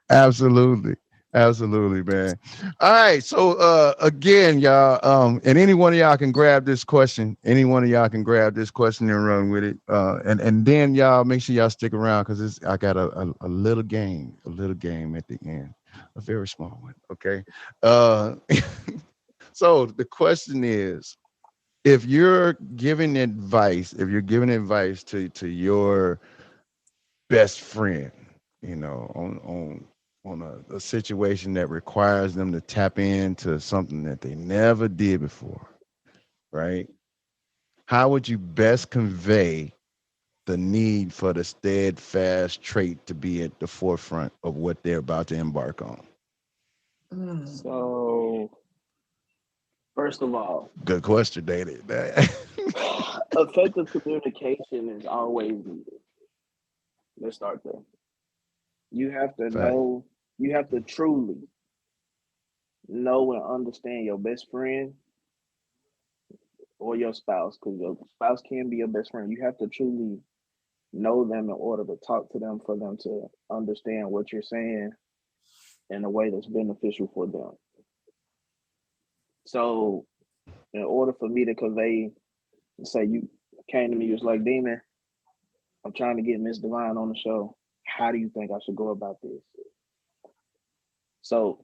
Absolutely. Absolutely, man. All right. So again, y'all, and any one of y'all can grab this question. Any one of y'all can grab this question and run with it. And then y'all make sure y'all stick around because I got a little game at the end. A very small one. Okay. Uh so the question is, if you're giving advice to your best friend, on a situation that requires them to tap into something that they never did before, right? How would you best convey the need for the steadfast trait to be at the forefront of what they're about to embark on? Mm. So, first of all, Good question, David. effective communication is always needed. Let's start there. You have to Fact. know, you have to truly know and understand your best friend or your spouse, because your spouse can be your best friend. You have to truly know them in order to talk to them for them to understand what you're saying in a way that's beneficial for them. So, in order for me to convey, say you came to me, you was like, Demon, I'm trying to get Miss Divine on the show. How do you think I should go about this? So,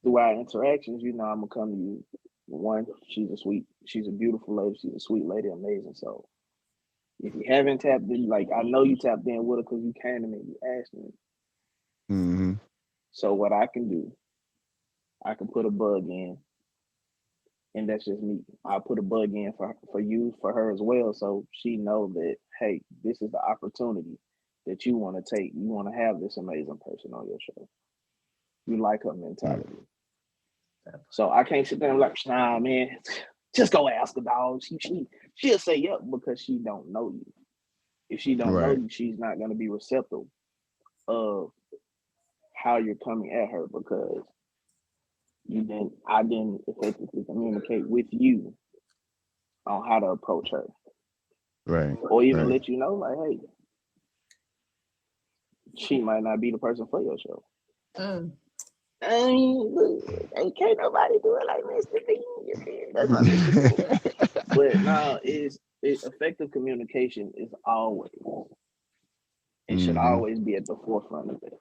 through our interactions, I'm gonna come to you. One, she's a beautiful lady. She's a sweet lady, amazing. So, if you haven't tapped in, like I know you tapped in with her because you came to me, you asked me. Hmm. So, what I can do, I can put a bug in, and that's just me. I put a bug in for you, for her as well, so she know that hey, this is the opportunity that you want to take. You want to have this amazing person on your show. You like her mentality. So I can't sit there and like, nah, man, just go ask a dog. She'll say yep because she don't know you. If she don't know Right. you, she's not gonna be receptive of how you're coming at her because I didn't effectively communicate with you on how to approach her. Right. Or even Right. let you know, like, hey, she might not be the person for your show. Mm. I mean, look, can't nobody do it like Mr. Bean. That's my Mr. Bean. But no, effective communication is always and should Hmm. always be at the forefront of it.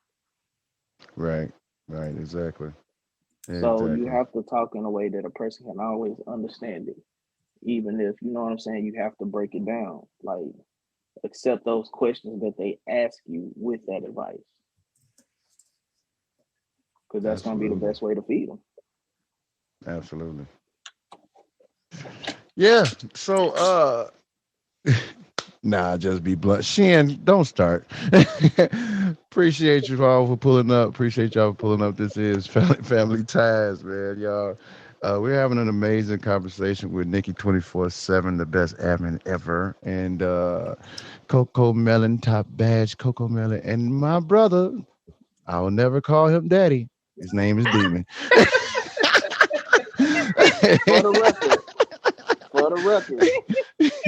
Right. Right. Exactly. So you Exactly. have to talk in a way that a person can always understand it. Even if you know what I'm saying, you have to break it down. Like accept those questions that they ask you with that advice. Because that's gonna be the Absolutely. best way to feed them. Absolutely. Yeah. So nah, just be blunt. Shan, don't start. Appreciate you all for pulling up. Appreciate y'all for pulling up. This is Family Ties, man. Y'all. We're having an amazing conversation with Nikki 24/7, the best admin ever, and Coco Melon, top badge, Coco Melon, and my brother. I'll never call him daddy. His name is Demon. For the record, for the record,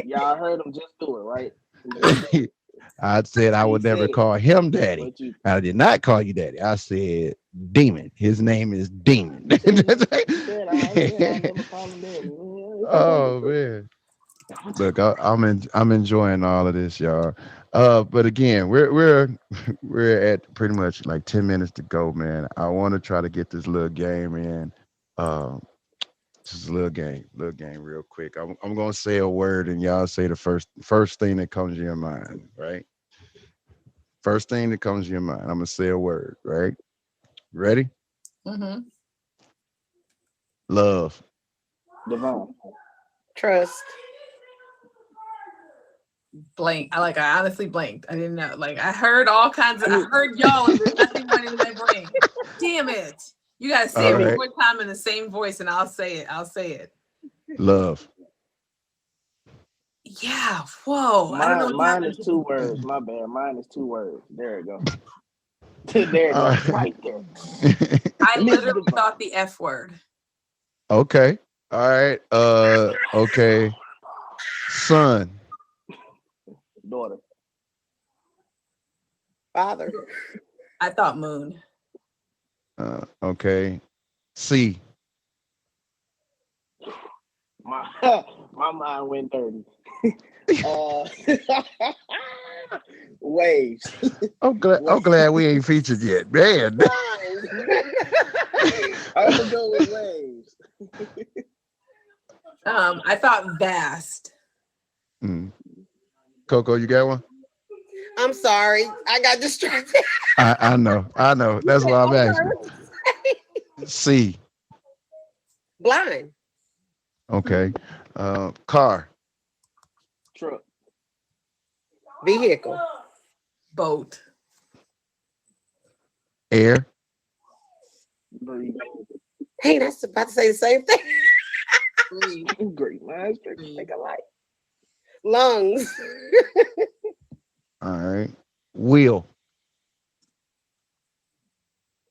y'all heard him just do it, right? He just did it. I said I He would never said it. call him daddy. But you I did not call you daddy. I said demon. His name is Demon. he said I'll never call him daddy. It's okay, Oh it's cool. man. Look, I'm enjoying all of this, y'all. But again, we're at pretty much like 10 minutes to go, man. I want to try to get this little game in. Uh, just a little game, real quick. I'm gonna say a word, and y'all say the first thing that comes to your mind, right? First thing that comes to your mind. I'm gonna say a word, right? Ready? Mm-hmm. Love. Devon. Trust. Blank. I honestly blanked. I didn't know. Like I heard all kinds of. I I mean, heard y'all, and then nothing went in my brain. Damn it! You gotta say I All it one mean, right. more time in the same voice, and I'll say it. I'll say it. Love. Yeah. Whoa. I don't know what mine happened. is two words. My bad. Mine is two words. There it go. There it All go. right. Right there. I Miss literally thought Devon. the F word. Okay. All right. Okay. Son. Daughter. Father. I thought moon. Okay. C. My my mind went dirty. Uh waves. I'm Waves. glad we ain't featured yet, man. I'm gonna go with waves. I thought vast. Mm. Coco, you got one? I'm sorry. I got distracted. I know. That's why I'm I'm sorry. asking. What did you say? C. Blind. Okay. Car. Truck. Vehicle. Boat. Air. Breathe. Hey, that's about to say the same thing. Breathe. Great minds Breathe. think alike. Lungs. All right. Wheel.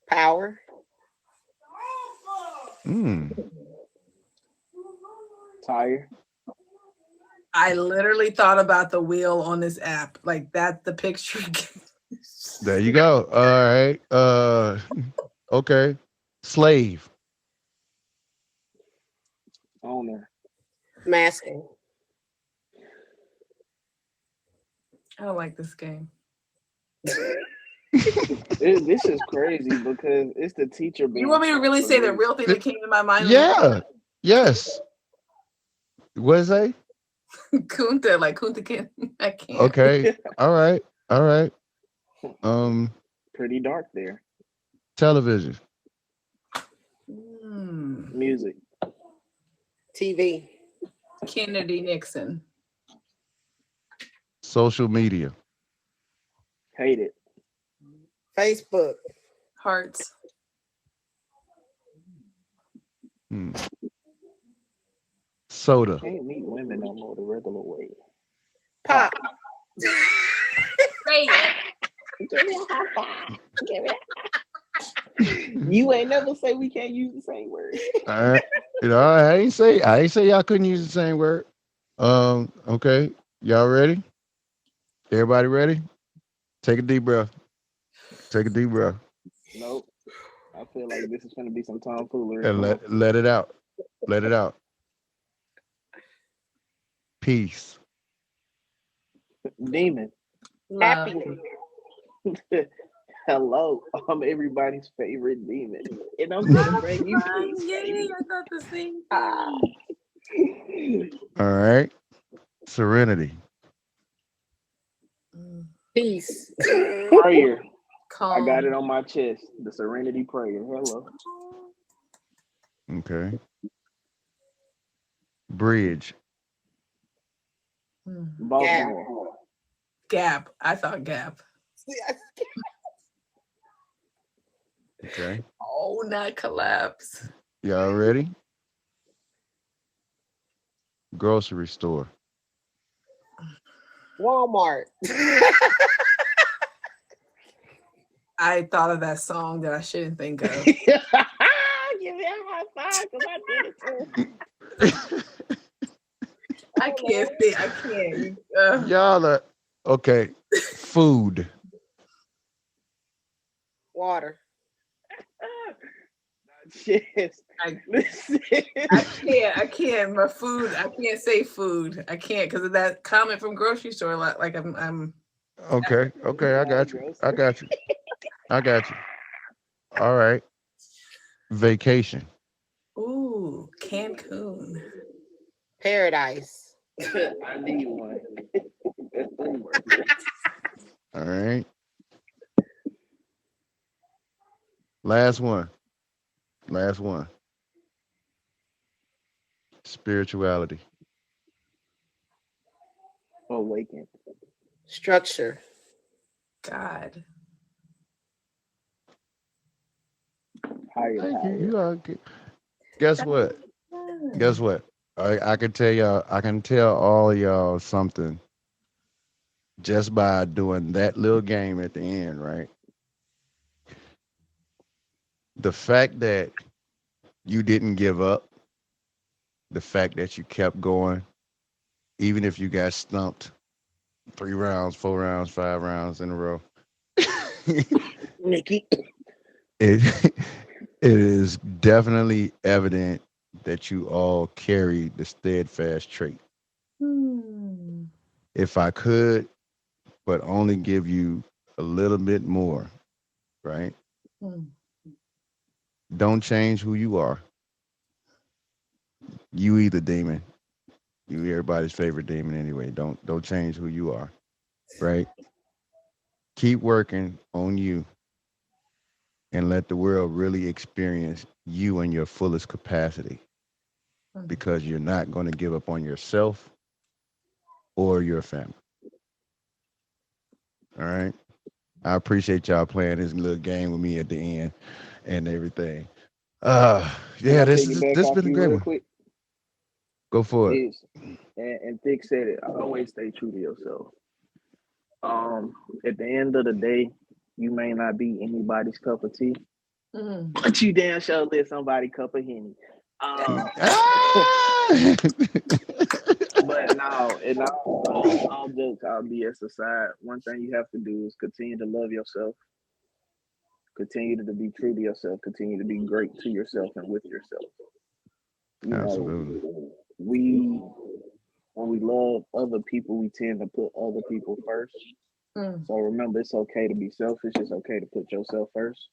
Power. Mm. Tire. I literally thought about the wheel on this app. Like that's the picture. There you go. All right. Okay. Slave. Owner. Masking. I don't like this game. This is crazy because it's the teacher You being want me to really say the police. real thing that came to my mind was Yeah. Yes. What is that? Kunta, like Kunta Kin. I can't. Okay. All right. All right. Um, Pretty dark there. television. Hmm. Music. TV. Kennedy Nixon. Social media. Hate it. Facebook. Hearts. Hmm. Soda. Can't meet women no more the regular way. Pop. Great. Give me a high five. Give me You ain't never say we can't use the same word. All right. I ain't say y'all couldn't use the same word. Okay. Y'all ready? Everybody ready? Take a deep breath. Take a deep breath. Nope. I feel like this is gonna be some tomfoolery. And let it out. Let it out. Peace. Demon. Love. Happiness. Hello, I'm everybody's favorite demon, and I'm gonna bring you peace, Yay, baby. I thought the same Ah. thing. All right. Serenity. Mm. Peace. Prayer. I got Calm. it on my chest. The Serenity Prayer. Hello. Okay. Bridge. Mm. Yeah. Baltimore. Gap. I thought gap. Okay. Oh, not collapse. Y'all ready? Grocery store. Walmart. I thought of that song that I shouldn't think of. Give me a high five because I did it too. I can't say. I can't. Y'all are okay. Food. Water. Yes. I, Listen. I can't. I can't. My food. I can't say food. I can't because of that comment from grocery store. Like I'm. Okay. Okay. I got you. I got you. I got you. All right. Vacation. Ooh, Cancun. Paradise. I need one. That's 3 words. All right. Last one. Last one. Spirituality. Awaken. Structure. God. Higher Thank you. power. You are good. Guess what? Guess what? I can tell y'all. I can tell all y'all something just by doing that little game at the end, right? The fact that you didn't give up, the fact that you kept going, even if you got stumped 3 rounds, 4 rounds, 5 rounds in a row. Nikki. it it is definitely evident that you all carry the steadfast trait. Hmm. If I could, but only give you a little bit more, right? Hmm. Don't change who you are. You either demon. You everybody's favorite demon anyway. Don't change who you are, right? Keep working on you and let the world really experience you in your fullest capacity Mm. because you're not going to give up on yourself or your family. All right. I appreciate y'all playing this little game with me at the end and everything. Can Yeah, I this take it is back this has off been a you great real one. quick? Go for it. Is and Thick said it. Always stay true to yourself. Um, at the end of the day, you may not be anybody's cup of tea, Mm. but you damn sure lit somebody cup of henny. Uh, Ah! but no, and all jokes, all BS aside, one thing you have to do is continue to love yourself, continue to be true to yourself, continue to be great to yourself and with yourself. You know, Absolutely. we when we love other people, we tend to put other people first. Mm. So remember, it's okay to be selfish. It's okay to put yourself first.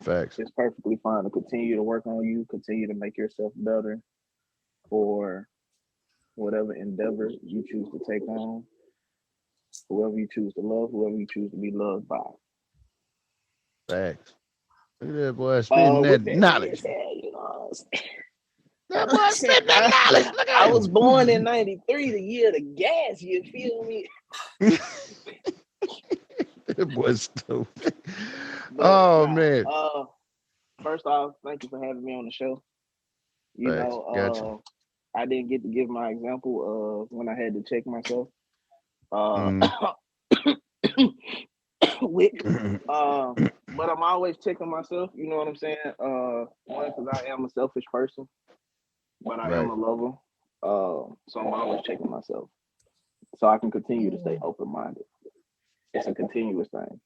Facts. It's perfectly fine to continue to work on you, continue to make yourself better for whatever endeavor you choose to take on, whoever you choose to love, whoever you choose to be loved by. Facts. Look at that boy spitting With that that being knowledge. said, That boy spitting that I, knowledge. Look I at was born in him. '93, the year of the gas. You feel me? That boy stupid. But Oh nah. man. First off, thank you for having me on the show. You Facts. Gotcha. know, I didn't get to give my example of when I had to check myself. Uh, Mm. Wick. Uh, but I'm always checking myself. You know what I'm saying? One, because I am a selfish person, but I am Right. a lover. So I'm always checking myself so I can continue to stay Mm. open minded. It's a continuous thing.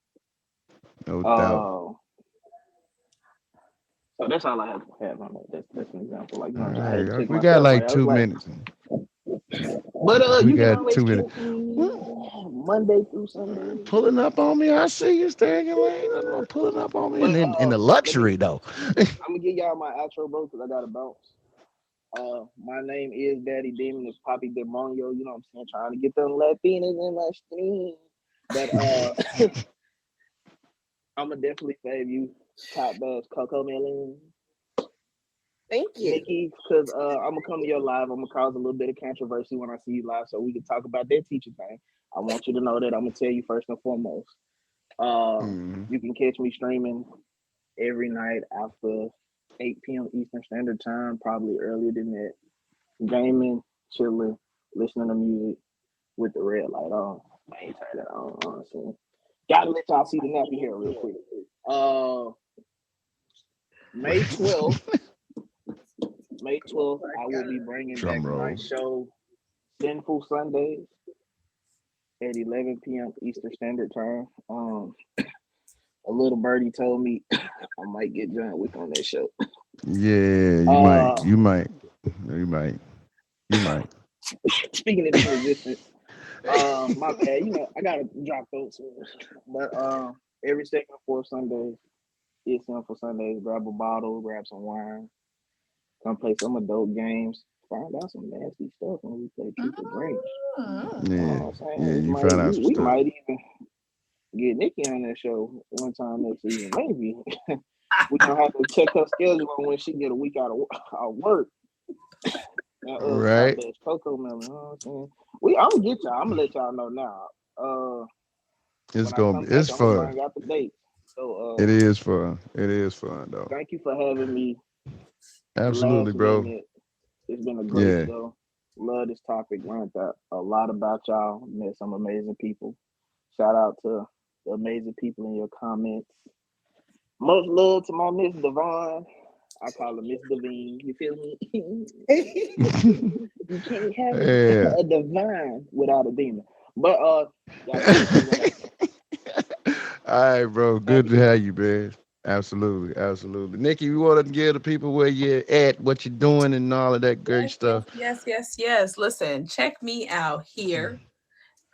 No doubt. Uh, so that's all I have on that. That's an example. Like, you All know, I had to right. check We got myself. Like like I was two like, minutes. but We you can got always 2 minutes. catch me Well, Monday through Sunday. pulling up on me. I see you staying in your lane. Nothing wrong pulling up on me. But And the let me. luxury though. I'm gonna give y'all my outro, bro, because I gotta bounce. My name is Daddy Demon. It's Poppy Demonio. You know what I'm saying? Trying to get them Latinas in my stream. But I'm gonna definitely save you, Top Bass Coco Melon. Thank you. Nikki, because I'm gonna come to your live. I'm gonna cause a little bit of controversy when I see you live, so we can talk about that teacher thing. I want you to know that I'm gonna tell you first and foremost. Uh, Mhm. you can catch me streaming every night after 8 p.m. Eastern Standard Time, probably earlier than that. Gaming, chilling, listening to music with the red light on. I ain't turn that on, honestly. Gotta let y'all see the nappy hair real quick. Uh, May 12th, May 12th, I will be bringing back Drum my roll. show, Sinful Sundays, at 11 p.m. Eastern Standard Time. A little birdie told me I might get John Wick on that show. Yeah, you might. Uh, You might. You might. You might. Speaking of the resistance, my bad. You know, I gotta drop those. But every second and fourth Sunday is Sinful Sundays. Grab a bottle, grab some wine, come play some adult games, find out some nasty stuff when we play Truth or Drink. Mm. You know Yeah. what I'm saying? Yeah. We You might found out we, some we stuff. might even get Nikki on that show one time next season. Maybe we gonna have to check her schedule on when she get a week out of work. And top Right. bitch Coco Melon. You know what I'm saying? I'm gonna get y'all. I'm gonna let y'all know now. It's When I gonna come be. back, It's I'm gonna fun. bring out the dates. It So is fun. It is fun though. thank you for having me. Absolutely, Last bro. minute. It's been a great Yeah. show. Love this topic. Learned a lot about y'all. Met some amazing people. Shout out to the amazing people in your comments. Much love to my Miss Devon. I call her Miss Devine. You feel me? You can't have Yeah. a divine without a demon. But y'all take it easy on that. All right, bro. Good Happy to Easter. have you, man. Absolutely, absolutely. Nikki, we want to give the people where you're at, what you're doing, and all of that great Yes, yes, stuff. yes, yes, yes. Listen, check me out here.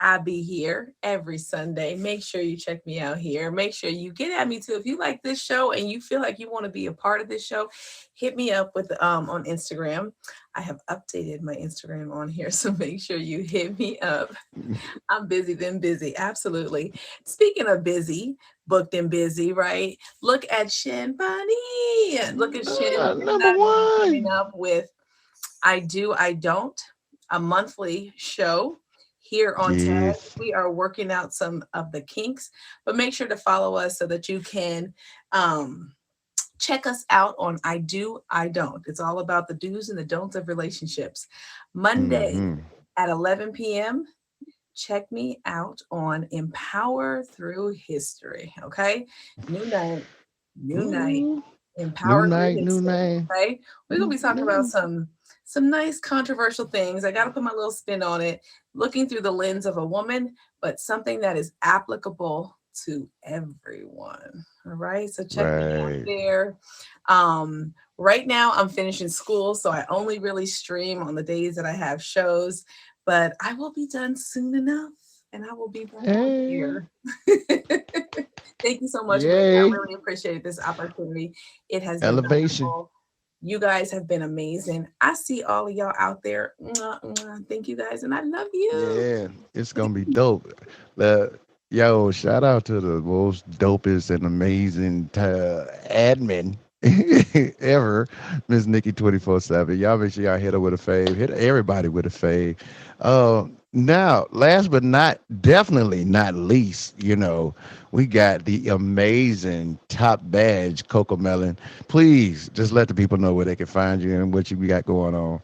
I'll be here every Sunday. Make sure you check me out here. Make sure you get at me too. If you like this show and you feel like you want to be a part of this show, hit me up with on Instagram. I have updated my Instagram on here, so make sure you hit me up. I'm busy then busy. Absolutely. Speaking of busy, booked and busy, right? Look at Shin Bunny. Look at Shin. Shin and Number I will be coming one. up with I Do, I Don't, a monthly show here on Tag. Yes. We are working out some of the kinks, but make sure to follow us so that you can um, check us out on I Do, I Don't. It's all about the do's and the don'ts of relationships. Monday Mm-hmm. at 11 p.m., check me out on Empower Through History. Okay. New night, new night, Ooh. New Empower Through night, new History. name. Okay. We're gonna be talking about Mm-hmm. some nice controversial things. I gotta put my little spin on it, looking through the lens of a woman, but something that is applicable to everyone. All right. So check me out Right. there. Right now I'm finishing school, so I only really stream on the days that I have shows, but I will be done soon enough and I will be back on Hey. here. Thank you so much, Brittany. I Yay. really appreciate this opportunity. It has been Elevation. wonderful. You guys have been amazing. I see all of y'all out there. Mwah, mwah. Thank you guys, and I love you. Yeah, it's gonna be dope. Uh, Yo, shout out to the most dopest and amazing admin ever, Miss Nikki 24/7. Y'all make sure y'all hit her with a fave. Hit everybody with a fave. Now, last but not definitely not least, we got the amazing top badge, Coco Melon. Please just let the people know where they can find you and what you got going on.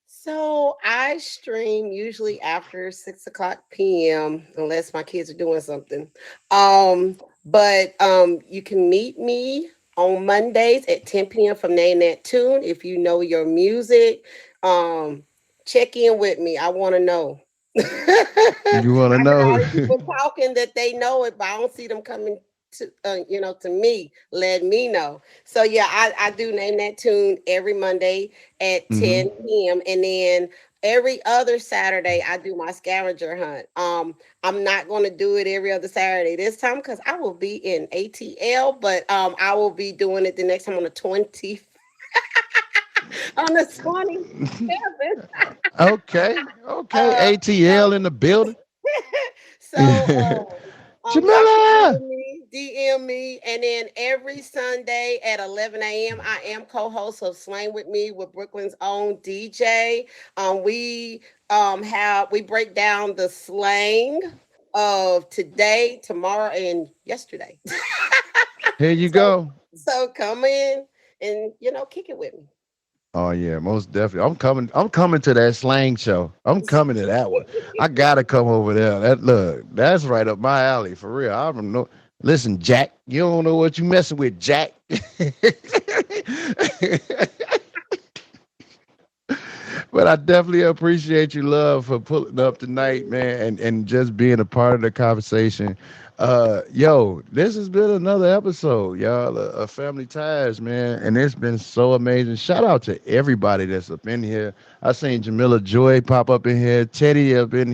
So I stream usually after 6 o'clock p.m. unless my kids are doing something. But you can meet me on Mondays at 10 p.m. from Name That Tune. If you know your music, check in with me. I want to know. You want to I got a know? lot of people talking that they know it, but I don't see them coming to me. Let me know. So yeah, I do Name That Tune every Monday at Hmm. 10 p.m. and then every other Saturday I do my scavenger hunt. I'm not going to do it every other Saturday this time because I will be in ATL, but I will be doing it the next time on the 27th. Okay, okay. Uh, ATL so in the building. Y'all can Jamila. DM me, and then every Sunday at 11 a.m. I am co-host of Slang with Me with Brooklyn's own DJ. We break down the slang of today, tomorrow, and yesterday. Here you so go. so come in and kick it with me. Oh yeah, most definitely. I'm coming. I'm coming to that slang show. I'm coming to that one. I gotta come over there. That's right up my alley for real. I don't know. Listen, Jack, you don't know what you messing with, Jack. But I definitely appreciate you, love, for pulling up tonight, man, and just being a part of the conversation. Yo, this has been another episode, y'all, of Family Ties, man, and it's been so amazing. Shout out to everybody that's up in here. I seen Jamila Joy pop up in here, Teddy up in